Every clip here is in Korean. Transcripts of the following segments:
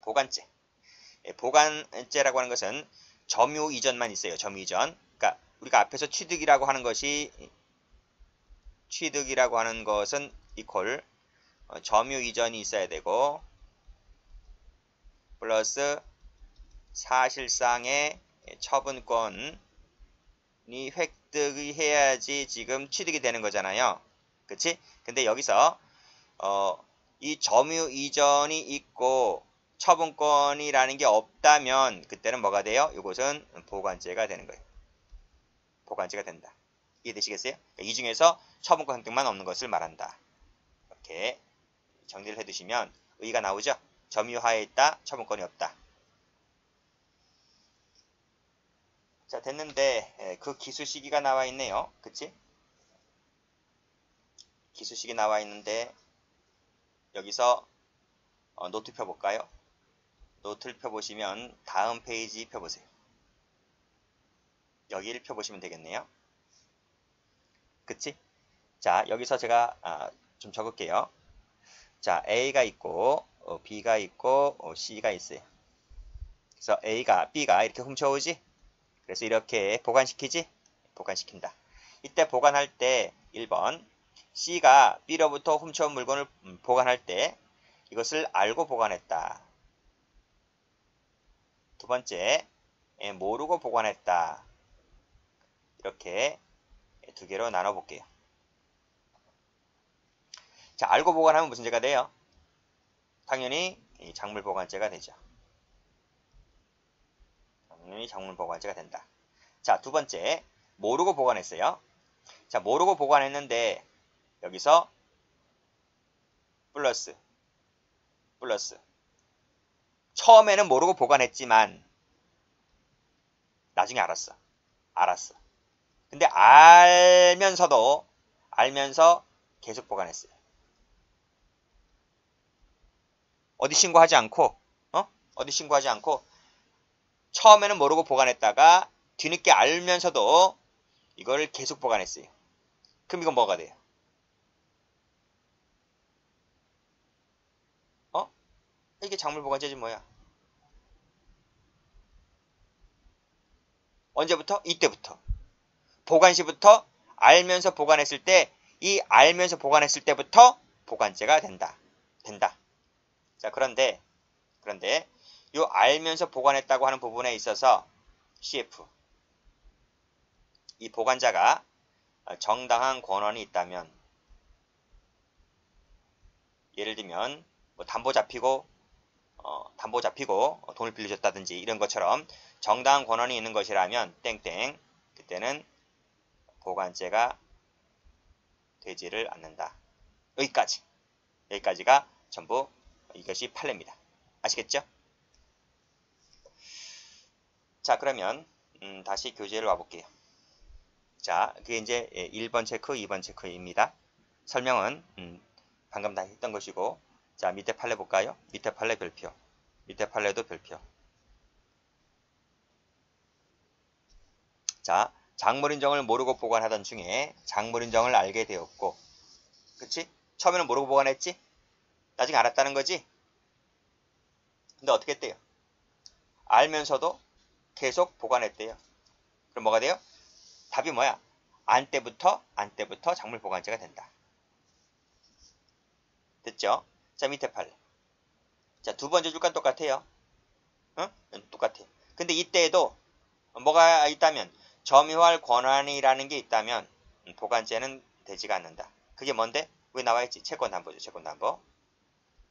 보관죄. 보관죄라고 하는 것은 점유 이전만 있어요. 점유 이전. 그러니까 우리가 앞에서 취득이라고 하는 것은 이퀄 점유 이전이 있어야 되고 플러스 사실상의 처분권이 획득이 해야지 지금 취득이 되는 거잖아요. 그치? 근데 여기서 이 점유 이전이 있고 처분권이라는 게 없다면 그때는 뭐가 돼요? 이것은 보관죄가 되는 거예요. 보관죄가 된다. 이해되시겠어요? 이 중에서 처분권 획득만 없는 것을 말한다. 이렇게 정리를 해두시면 의의가 나오죠? 점유하에 있다, 처분권이 없다. 자, 됐는데 그 기수시기가 나와 있네요. 그치? 기수식이 나와 있는데 여기서 노트 펴볼까요? 노트를 펴보시면 다음 페이지 펴보세요. 여기를 펴보시면 되겠네요. 그치? 자, 여기서 제가 좀 적을게요. 자, A가 있고 B가 있고 C가 있어요. 그래서 A가 B가 이렇게 훔쳐오지? 그래서 이렇게 보관시키지? 보관시킨다. 이때 보관할 때 1번 C가 B로부터 훔쳐온 물건을 보관할 때 이것을 알고 보관했다. 두 번째, 모르고 보관했다. 이렇게 두 개로 나눠볼게요. 자, 알고 보관하면 무슨 죄가 돼요? 당연히 작물 보관죄가 되죠. 당연히 작물 보관죄가 된다. 자, 두 번째, 모르고 보관했어요. 자, 모르고 보관했는데 여기서 플러스 처음에는 모르고 보관했지만 나중에 알았어. 근데 알면서 계속 보관했어요. 어디 신고하지 않고 처음에는 모르고 보관했다가 뒤늦게 알면서도 이걸 계속 보관했어요. 그럼 이건 뭐가 돼요? 이게 작물 보관죄지 뭐야? 언제부터? 이때부터. 보관시부터 알면서 보관했을 때, 이 알면서 보관했을 때부터 보관죄가 된다. 자, 그런데 이 알면서 보관했다고 하는 부분에 있어서 CF 이 보관자가 정당한 권한이 있다면, 예를 들면 뭐 담보 잡히고 돈을 빌려줬다든지 이런 것처럼 정당한 권한이 있는 것이라면 땡땡, 그때는 보관죄가 되지를 않는다. 여기까지가 전부 이것이 판례입니다. 아시겠죠? 자, 그러면 다시 교재를 와볼게요. 자, 그게 이제 1번 체크, 2번 체크입니다. 설명은 방금 다 했던 것이고, 자, 밑에 판례 볼까요? 밑에 판례 별표, 밑에 판례도 별표. 자, 작물인정을 모르고 보관하던 중에 작물인정을 알게 되었고, 그치? 처음에는 모르고 보관했지? 나중에 알았다는 거지? 근데 어떻게 했대요? 알면서도 계속 보관했대요. 그럼 뭐가 돼요? 답이 뭐야? 안 때부터 작물 보관죄가 된다. 됐죠? 자, 밑에 판례. 자, 두 번째 줄과는 똑같아요. 똑같아요. 근데 이때에도 뭐가 있다면, 점유할 권한이라는 게 있다면 보관죄는 되지가 않는다. 그게 뭔데? 왜 나와있지? 채권담보죠. 채권담보.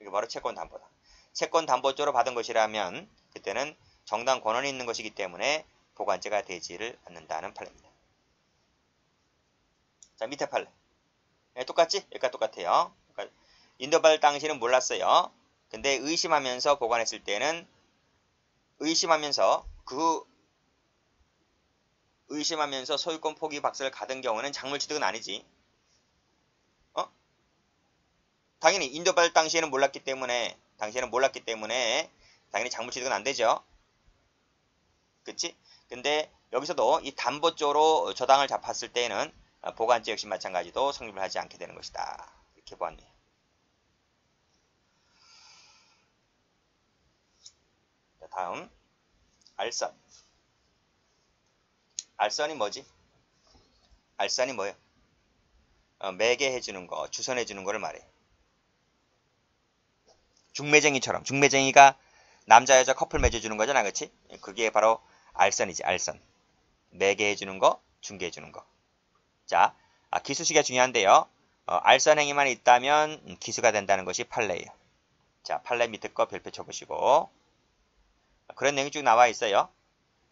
이게 바로 채권담보다. 채권담보조로 받은 것이라면 그때는 정당 권한이 있는 것이기 때문에 보관죄가 되지를 않는다는 판례입니다. 자, 밑에 판례. 똑같지? 여기가 똑같아요. 그러니까 인도받을 당시는 몰랐어요. 근데 의심하면서 보관했을 때는 의심하면서 소유권 포기 박스를 가든 경우는 작물 취득은 아니지. 당연히 인도받을 당시에는 몰랐기 때문에 당연히 작물 취득은 안 되죠. 그치? 근데 여기서도 이 담보조로 저당을 잡았을 때는 보관죄 역시 마찬가지로 성립을 하지 않게 되는 것이다. 이렇게 보았네요. 다음 알선. 알선이 뭐지? 알선이 뭐예요? 매개해주는 거, 주선해주는 거를 말해. 중매쟁이처럼. 중매쟁이가 남자 여자 커플 맺어주는 거잖아, 그치? 그게 바로 알선이지, 알선. 매개해주는 거, 중개해주는 거. 자, 기수식이 중요한데요. 알선 행위만 있다면 기수가 된다는 것이 판례예요. 자, 판례 밑에 거 별표 쳐보시고. 그런 내용이 쭉 나와 있어요.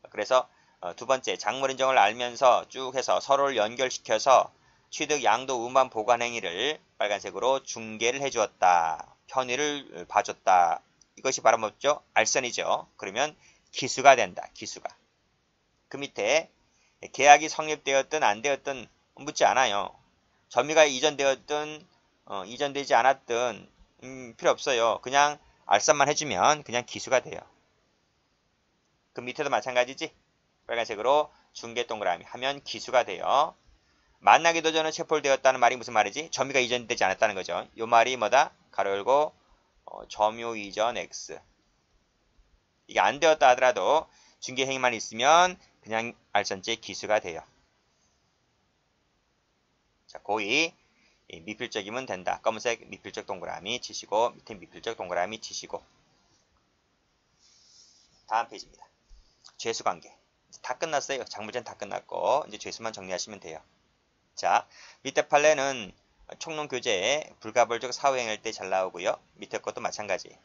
그래서 두 번째, 작물 인정을 알면서 쭉 해서 서로를 연결시켜서 취득 양도 운반 보관 행위를 빨간색으로 중개를 해주었다. 편의를 봐줬다. 이것이 바로 뭐죠? 알선이죠. 그러면 기수가 된다. 기수가. 그 밑에 계약이 성립되었든 안 되었든 묻지 않아요. 점유가 이전되었든 이전되지 않았든 필요 없어요. 그냥 알선만 해주면 그냥 기수가 돼요. 그 밑에도 마찬가지지. 빨간색으로 중개 동그라미 하면 기수가 돼요. 만나기도 전에 체포되었다는 말이 무슨 말이지? 점유가 이전되지 않았다는 거죠. 이 말이 뭐다? 가로 열고 점유 이전 X. 이게 안 되었다 하더라도 중개 행위만 있으면 그냥 알선죄 기수가 돼요. 자, 고의 미필적이면 된다. 검은색 미필적 동그라미 치시고 밑에 미필적 동그라미 치시고. 다음 페이지입니다. 죄수관계. 다 끝났어요. 작물제는 다 끝났고 이제 죄수만 정리하시면 돼요. 자, 밑에 판례는 총론교재에 불가불적 사후행위할 때 잘 나오고요. 밑에 것도 마찬가지.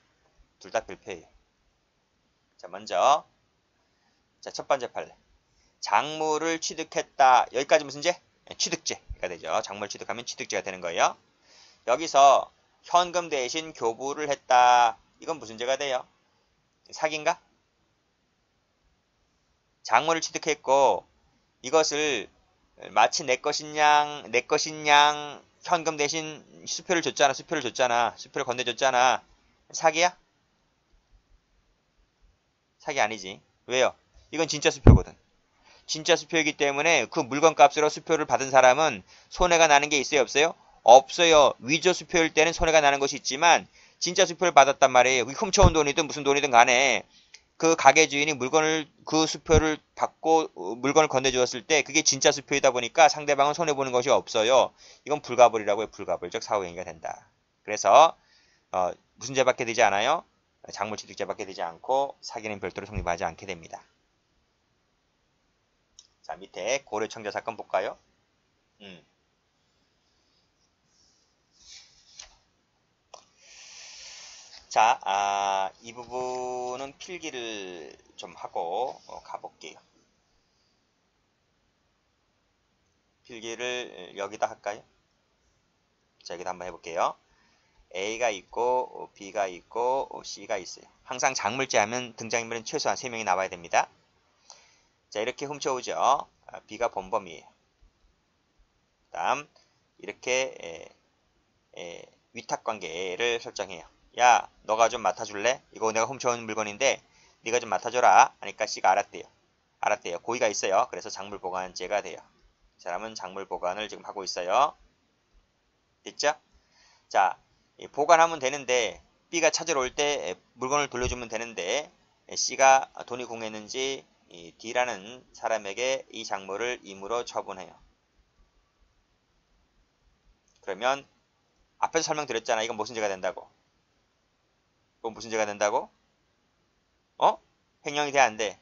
둘 다 별표예요. 자, 먼저 첫 번째 판례. 작물을 취득했다. 여기까지 무슨 죄? 취득죄가 되죠. 작물 취득하면 취득죄가 되는 거예요. 여기서 현금 대신 교부를 했다. 이건 무슨 죄가 돼요? 사기인가? 작물을 취득했고 이것을 마치 내 것인 양 현금 대신 수표를 줬잖아. 수표를 건네줬잖아. 사기야? 사기 아니지. 왜요? 이건 진짜 수표거든. 진짜 수표이기 때문에 그 물건 값으로 수표를 받은 사람은 손해가 나는 게 있어요? 없어요? 없어요. 위조 수표일 때는 손해가 나는 것이 있지만 진짜 수표를 받았단 말이에요. 훔쳐온 돈이든 무슨 돈이든 간에 그 가게 주인이 그 수표를 받고 물건을 건네주었을 때 그게 진짜 수표이다 보니까 상대방은 손해보는 것이 없어요. 이건 불가불이라고 해요. 불가불적 사후행위가 된다. 그래서 무슨 죄밖에 되지 않아요? 작물취득죄밖에 되지 않고 사기는 별도로 성립하지 않게 됩니다. 자, 밑에 고려청자 사건 볼까요? 자, 이 부분은 필기를 좀 하고 가볼게요. 필기를 여기다 할까요? 자, 여기다 한번 해볼게요. A가 있고 B가 있고 C가 있어요. 항상 작물죄 하면 등장인물은 최소한 3명이 나와야 됩니다. 자, 이렇게 훔쳐오죠. B가 본범이에요. 그 다음 이렇게 위탁관계를 설정해요. 야, 너가 좀 맡아줄래? 이거 내가 훔쳐온 물건인데 네가 좀 맡아줘라 하니까 C가 알았대요. 고의가 있어요. 그래서 작물보관죄가 돼요. 이 사람은 작물보관을 지금 하고 있어요. 됐죠? 자, 보관하면 되는데 B가 찾으러 올 때 물건을 돌려주면 되는데 C가 돈이 공했는지 D라는 사람에게 이 작물을 임으로 처분해요. 그러면 앞에서 설명드렸잖아. 이건 무슨 죄가 된다고? 이건 무슨 죄가 된다고? 횡령이 돼, 안 돼?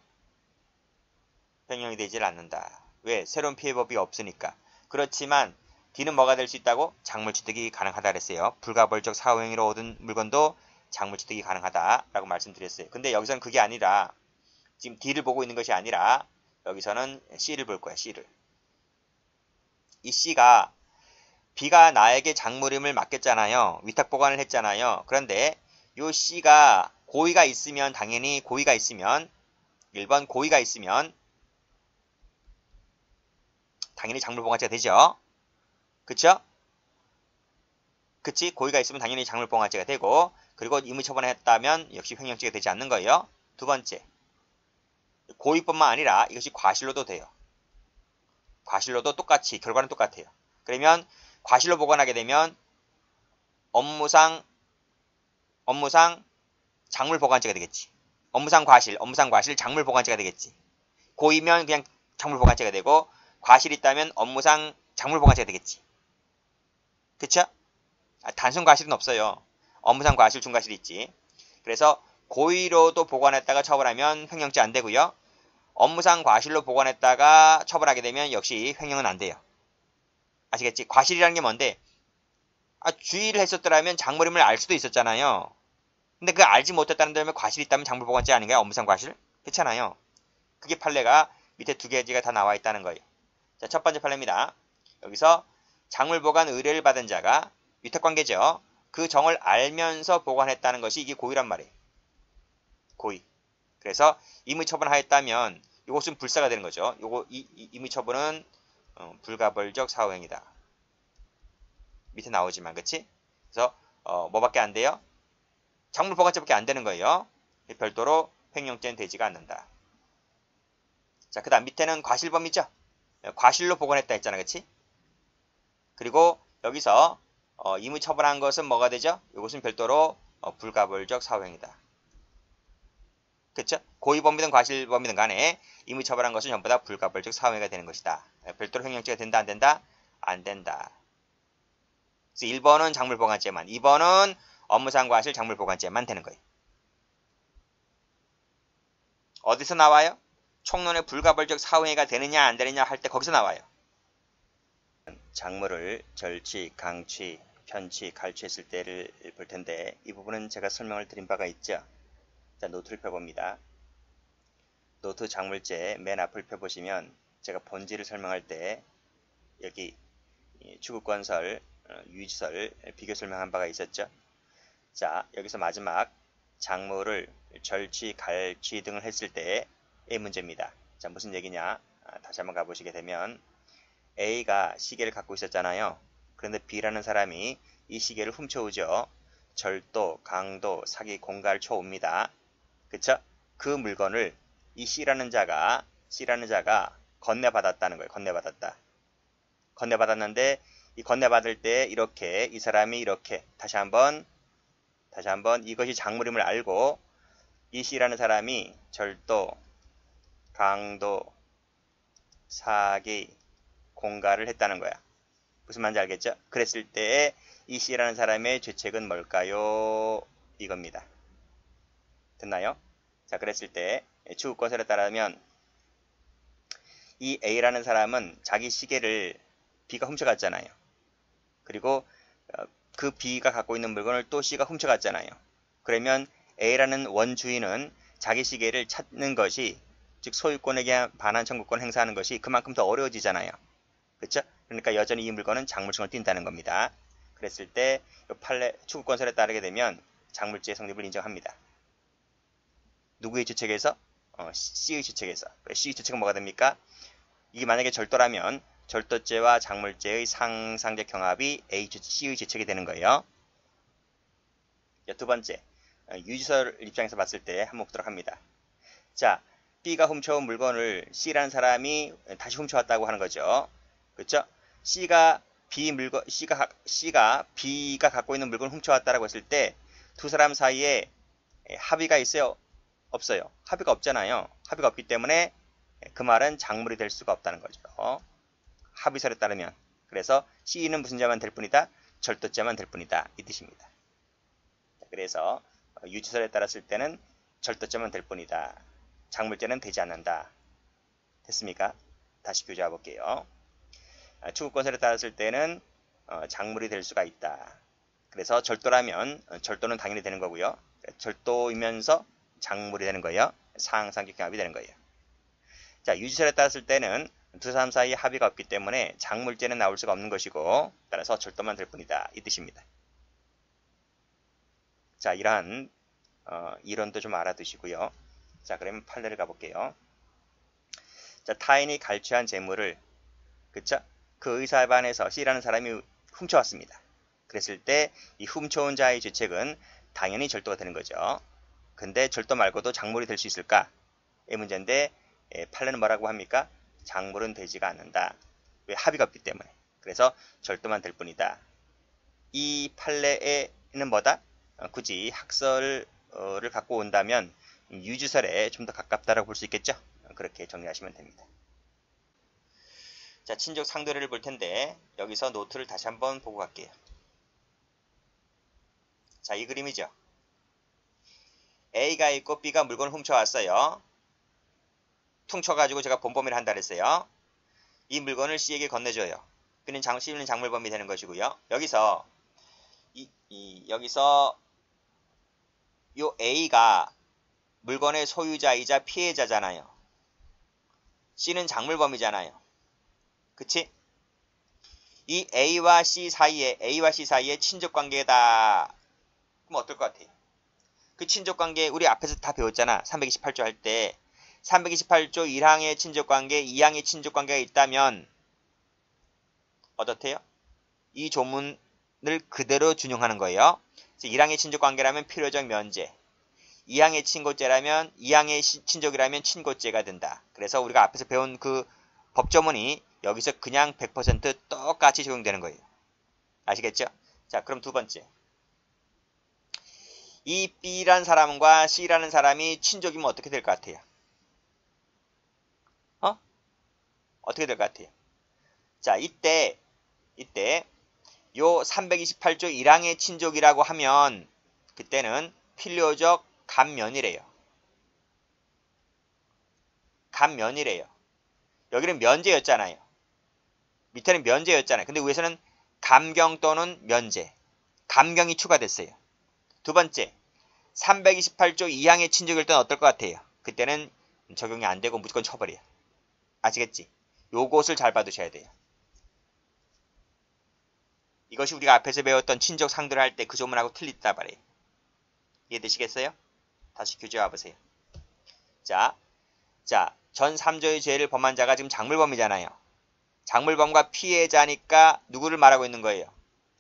횡령이 되질 않는다. 왜? 새로운 피해법이 없으니까. 그렇지만 D는 뭐가 될 수 있다고? 작물취득이 가능하다 그랬어요. 불가벌적 사후행위로 얻은 물건도 작물취득이 가능하다라고 말씀드렸어요. 근데 여기서는 그게 아니라 지금 D를 보고 있는 것이 아니라 여기서는 C를 볼 거야. C를. 이 C가 B가 나에게 작물임을 맡겼잖아요. 위탁보관을 했잖아요. 그런데 이 C가 고의가 있으면 당연히 고의가 있으면 1번 고의가 있으면 당연히 작물보관죄가 되죠. 그쵸? 그치? 고의가 있으면 당연히 작물보관죄가 되고 그리고 임의처분을 했다면 역시 횡령죄가 되지 않는 거예요. 두 번째, 고의뿐만 아니라 이것이 과실로도 돼요. 과실로도 똑같이 결과는 똑같아요. 그러면 과실로 보관하게 되면 업무상 작물보관죄가 되겠지. 업무상 과실 작물보관죄가 되겠지. 고의면 그냥 작물보관죄가 되고 과실이 있다면 업무상 작물보관죄가 되겠지. 그쵸? 단순 과실은 없어요. 업무상 과실, 중과실이 있지. 그래서 고의로도 보관했다가 처벌하면 횡령죄 안 되고요. 업무상 과실로 보관했다가 처벌하게 되면 역시 횡령은 안 돼요. 아시겠지? 과실이라는 게 뭔데? 주의를 했었더라면 작물임을 알 수도 있었잖아요. 근데 그 알지 못했다는 점에 과실이 있다면 작물보관죄 아닌가요? 업무상 과실? 그렇잖아요. 그게 판례가 밑에 두 개지가 다 나와 있다는 거예요. 자, 첫 번째 판례입니다. 여기서 작물보관 의뢰를 받은 자가 위탁관계죠. 그 정을 알면서 보관했다는 것이 이게 고의란 말이에요. 고의. 그래서 임의처분하였다면 이것은 불사가 되는 거죠. 임의처분은 불가벌적 사후행위다. 밑에 나오지만 그치? 그래서 뭐밖에 안 돼요? 작물보관죄밖에 안 되는 거예요. 별도로 횡령죄는 되지가 않는다. 자, 그 다음 밑에는 과실범이죠. 과실로 보관했다 했잖아, 그치? 그리고 여기서 임의처분한 것은 뭐가 되죠? 이것은 별도로 불가벌적 사후행위다. 그쵸? 고의범이든 과실범이든 간에 임의처벌한 것은 전부 다 불가벌적 사후행위가 되는 것이다. 별도로 횡령죄가 된다, 안 된다? 안 된다. 그래서 1번은 작물보관죄만, 2번은 업무상 과실 작물보관죄만 되는 거예요. 어디서 나와요? 총론의 불가벌적 사후행위가 되느냐 안 되느냐 할 때 거기서 나와요. 작물을 절취, 강취, 편취, 갈취했을 때를 볼 텐데 이 부분은 제가 설명을 드린 바가 있죠. 자, 노트를 펴봅니다. 노트 작물죄 맨 앞을 펴보시면 제가 본질을 설명할 때 여기 추구건설, 유지설 비교 설명한 바가 있었죠. 자, 여기서 마지막 작물을 절취, 갈취 등을 했을 때의 문제입니다. 자, 무슨 얘기냐? 다시 한번 가보시게 되면 A가 시계를 갖고 있었잖아요. 그런데 B라는 사람이 이 시계를 훔쳐오죠. 절도, 강도, 사기, 공갈, 초옵니다. 그쵸? 그 물건을 이 C라는 자가 건네받았다는 거예요. 건네받았는데 이 건네받을 때 이렇게 이 사람이 이렇게 다시 한번 이것이 작물임을 알고 이 C라는 사람이 절도, 강도, 사기, 공갈을 했다는 거야. 무슨 말인지 알겠죠? 그랬을 때 이 C라는 사람의 죄책은 뭘까요? 이겁니다. 됐나요? 자, 그랬을 때 추구건설에 따르면 이 A라는 사람은 자기 시계를 B가 훔쳐갔잖아요. 그리고 그 B가 갖고 있는 물건을 또 C가 훔쳐갔잖아요. 그러면 A라는 원주인은 자기 시계를 찾는 것이, 즉 소유권에게 반한 청구권 행사하는 것이 그만큼 더 어려워지잖아요. 그렇죠? 그러니까 여전히 이 물건은 작물성을 띈다는 겁니다. 그랬을 때 판례 추구건설에 따르게 되면 작물죄의 성립을 인정합니다. 누구의 주책에서? C의 주책에서. C의 주책은 뭐가 됩니까? 이게 만약에 절도라면 절도죄와 작물죄의 상상적 경합이 C의 주책이 되는 거예요. 두 번째, 유지설 입장에서 봤을 때 한번 보도록 합니다. 자, B가 훔쳐온 물건을 C라는 사람이 다시 훔쳐왔다고 하는 거죠. 그렇죠? C가 B가 갖고 있는 물건을 훔쳐왔다라고 했을 때 두 사람 사이에 합의가 있어요? 없어요? 합의가 없잖아요. 합의가 없기 때문에 그 말은 작물이 될 수가 없다는 거죠. 합의설에 따르면. 그래서 C는 무슨 죄만 될 뿐이다? 절도죄만 될 뿐이다. 이 뜻입니다. 그래서 유지설에 따랐을 때는 절도죄만 될 뿐이다. 작물죄는 되지 않는다. 됐습니까? 다시 교재해 볼게요. 추구건설에 따랐을 때는 작물이 될 수가 있다. 그래서 절도라면 절도는 당연히 되는 거고요. 절도이면서 작물이 되는 거예요. 상상적 경합이 되는 거예요. 자, 유지설에 따랐을 때는 두 사람 사이에 합의가 없기 때문에 작물죄는 나올 수가 없는 것이고 따라서 절도만 될 뿐이다. 이 뜻입니다. 자, 이러한 이론도 좀 알아두시고요. 자, 그러면 판례를 가볼게요. 자, 타인이 갈취한 재물을 그쵸? 그 의사반에서 C라는 사람이 훔쳐왔습니다. 그랬을 때 이 훔쳐온 자의 죄책은 당연히 절도가 되는 거죠. 근데 절도 말고도 작물이 될 수 있을까? 이 문제인데 판례는 뭐라고 합니까? 작물은 되지가 않는다. 왜? 합의가 없기 때문에. 그래서 절도만 될 뿐이다. 이 판례에는 뭐다? 굳이 학설을 갖고 온다면 유주설에 좀 더 가깝다라고 볼 수 있겠죠. 그렇게 정리하시면 됩니다. 자, 친족 상도례를 볼 텐데 여기서 노트를 다시 한번 보고 갈게요. 자, 이 그림이죠. A가 있고 B가 물건을 훔쳐왔어요. 퉁쳐가지고 제가 본범위를 한다 그랬어요. 이 물건을 C에게 건네줘요. 그는 C는 작물범이 되는 것이고요. 여기서 여기서 요 A가 물건의 소유자이자 피해자잖아요. C는 작물범이잖아요. 그치? 이 A와 C 사이에 친족관계다. 그럼 어떨 것 같아요? 그 친족관계 우리 앞에서 다 배웠잖아. 328조 할 때 328조 1항의 친족관계, 2항의 친족관계가 있다면 어떻대요? 이 조문을 그대로 준용하는 거예요. 1항의 친족관계라면 필요적 면제, 2항의 친고죄라면 2항의 친족이라면 친고죄가 된다. 그래서 우리가 앞에서 배운 그 법조문이 여기서 그냥 100% 똑같이 적용되는 거예요. 아시겠죠? 자, 그럼 두 번째. 이 B라는 사람과 C라는 사람이 친족이면 어떻게 될 것 같아요? 어떻게 될 것 같아요? 자, 이때 요 328조 1항의 친족이라고 하면 그때는 필요적 감면이래요. 감면이래요. 여기는 면제였잖아요. 밑에는 면제였잖아요. 근데 위에서는 감경 또는 면제. 감경이 추가됐어요. 두 번째, 328조 2항의 친족일 때는 어떨 것 같아요? 그때는 적용이 안 되고 무조건 처벌이에요. 아시겠지? 요것을 잘 받으셔야 돼요. 이것이 우리가 앞에서 배웠던 친족 상도를 할 때 그 조문하고 틀리다 말이에요. 이해되시겠어요? 다시 교재 와보세요. 자, 전 3조의 죄를 범한 자가 지금 작물범이잖아요. 작물범과 피해자니까 누구를 말하고 있는 거예요?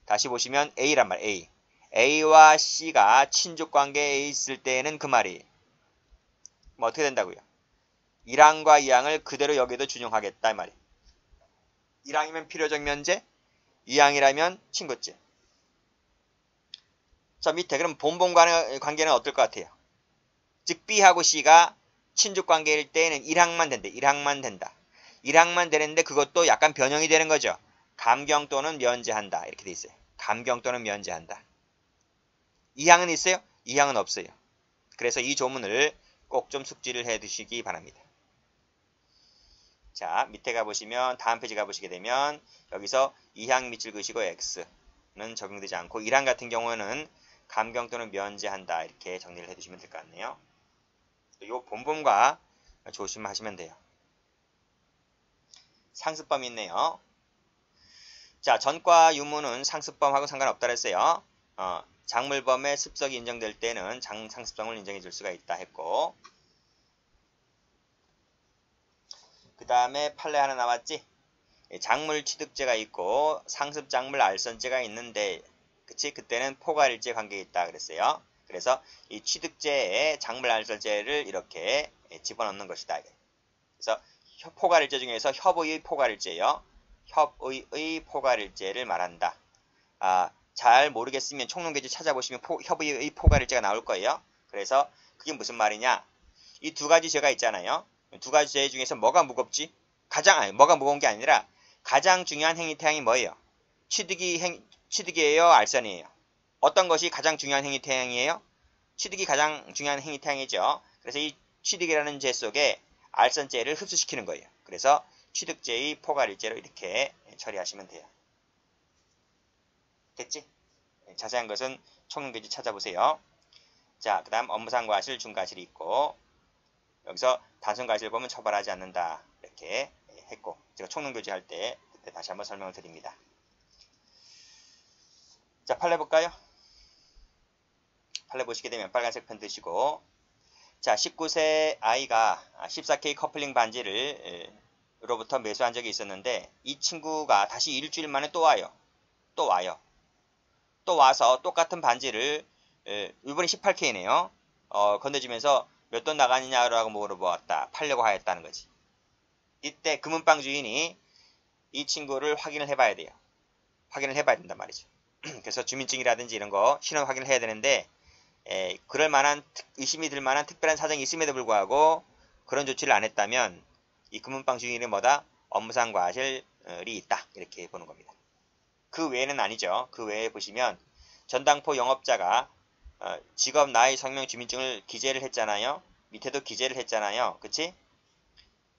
다시 보시면 A란 말, A. A와 C가 친족관계에 있을 때에는 그 말이 뭐 어떻게 된다고요? 1항과 2항을 그대로 여기도 준용하겠다 이 말이에요. 1항이면 필요적 면제, 2항이라면 친고죄. 자, 밑에 그럼 본범간의 관계는 어떨 것 같아요? 즉 B하고 C가 친족관계일 때에는 1항만 된대. 1항만 된다. 1항만 되는데 그것도 약간 변형이 되는 거죠. 감경 또는 면제한다. 이렇게 돼 있어요. 감경 또는 면제한다. 2항은 있어요? 2항은 없어요. 그래서 이 조문을 꼭 좀 숙지를 해 두시기 바랍니다. 자, 밑에 가보시면 다음 페이지 가보시게 되면 여기서 2항 밑줄 그시고 X는 적용되지 않고 1항 같은 경우에는 감경 또는 면제한다. 이렇게 정리를 해두시면 될 것 같네요. 이 본범과 조심하시면 돼요. 상습범이 있네요. 자, 전과 유무는 상습범하고 상관없다 그랬어요. 작물범의 습석이 인정될 때는 상습범을 인정해 줄 수가 있다 했고, 그 다음에 판례 하나 나왔지? 작물 취득죄가 있고 상습작물 알선죄가 있는데, 그치? 그때는 포괄일죄 관계에 있다 그랬어요. 그래서 이 취득죄에 작물 알선죄를 이렇게 집어넣는 것이다. 그래서 포괄일죄 중에서 협의의 포괄일죄요. 협의의 포괄일죄를 말한다. 잘 모르겠으면 총론계제 찾아보시면 협의의 포괄일죄가 나올 거예요. 그래서 그게 무슨 말이냐? 이 두 가지 죄가 있잖아요. 두 가지 죄 중에서 뭐가 무겁지? 뭐가 무거운 게 아니라 가장 중요한 행위태양이 뭐예요? 취득이에요? 알선이에요? 어떤 것이 가장 중요한 행위태양이에요? 취득이 가장 중요한 행위태양이죠. 그래서 이 취득이라는 죄 속에 알선죄를 흡수시키는 거예요. 그래서 취득죄의 포괄일죄로 이렇게 처리하시면 돼요. 됐지? 자세한 것은 총론계제 찾아보세요. 자, 그 다음 업무상 과실, 중과실이 있고, 여기서 단순 과실을 보면 처벌하지 않는다. 이렇게 했고, 제가 총론교재 할 때 그때 다시 한번 설명을 드립니다. 자, 판례 볼까요? 판례 보시게 되면 빨간색 펜 드시고, 자, 19세 아이가 14K 커플링 반지를 로부터 매수한 적이 있었는데 이 친구가 다시 일주일 만에 또 와요. 또 와서 똑같은 반지를 이번에 18K네요. 건네주면서 몇 돈 나가느냐라고 물어보았다. 팔려고 하였다는 거지. 이때 금은방 주인이 이 친구를 확인을 해봐야 돼요. 확인을 해봐야 된단 말이죠. 그래서 주민증이라든지 이런 거 신원 확인을 해야 되는데 그럴 만한 의심이 들 만한 특별한 사정이 있음에도 불구하고 그런 조치를 안 했다면 이 금은방 주인은 뭐다? 업무상 과실이 있다. 이렇게 보는 겁니다. 그 외에는 아니죠. 그 외에 보시면 전당포 영업자가 직업, 나이, 성명, 주민증을 기재를 했잖아요. 밑에도 기재를 했잖아요. 그치?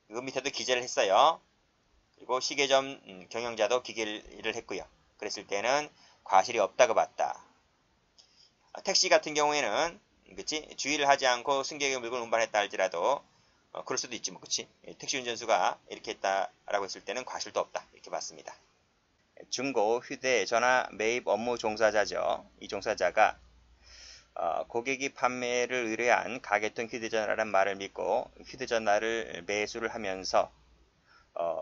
그 밑에도 기재를 했어요. 그리고 시계점 경영자도 기재를 했고요. 그랬을 때는 과실이 없다고 봤다. 택시 같은 경우에는 그치? 주의를 하지 않고 승객의 물건을 운반했다 할지라도 그럴 수도 있지 뭐 그치? 택시 운전수가 이렇게 했다라고 했을 때는 과실도 없다 이렇게 봤습니다. 중고 휴대전화 매입 업무 종사자죠. 이 종사자가 고객이 판매를 의뢰한 가게통 휴대전화란 말을 믿고 휴대전화를 매수를 하면서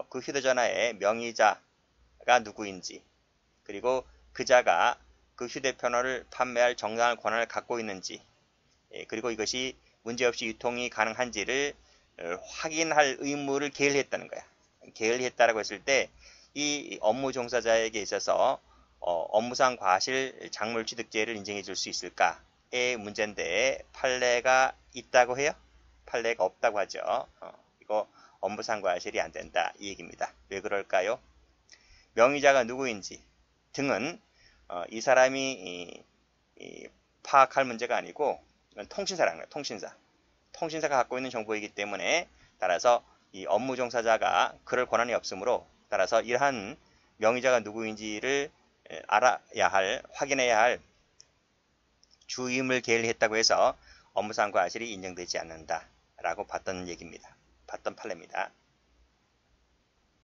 그 휴대전화의 명의자가 누구인지 그리고 그자가 그 휴대폰을 판매할 정당한 권한을 갖고 있는지 그리고 이것이 문제없이 유통이 가능한지를 확인할 의무를 게을리했다는 거야. 게을리했다라고 했을 때 이 업무 종사자에게 있어서 업무상 과실 작물취득죄를 인정해 줄 수 있을까의 문제인데 판례가 있다고 해요? 판례가 없다고 하죠. 이거 업무상 과실이 안 된다 이 얘기입니다. 왜 그럴까요? 명의자가 누구인지 등은 이 사람이 파악할 문제가 아니고 통신사라는 거예요. 통신사가 갖고 있는 정보이기 때문에 따라서 이 업무 종사자가 그럴 권한이 없으므로 따라서 이러한 명의자가 누구인지를 알아야 할, 확인해야 할 주임을 게을리했다고 해서 업무상 과실이 인정되지 않는다라고 봤던 얘기입니다. 봤던 판례입니다.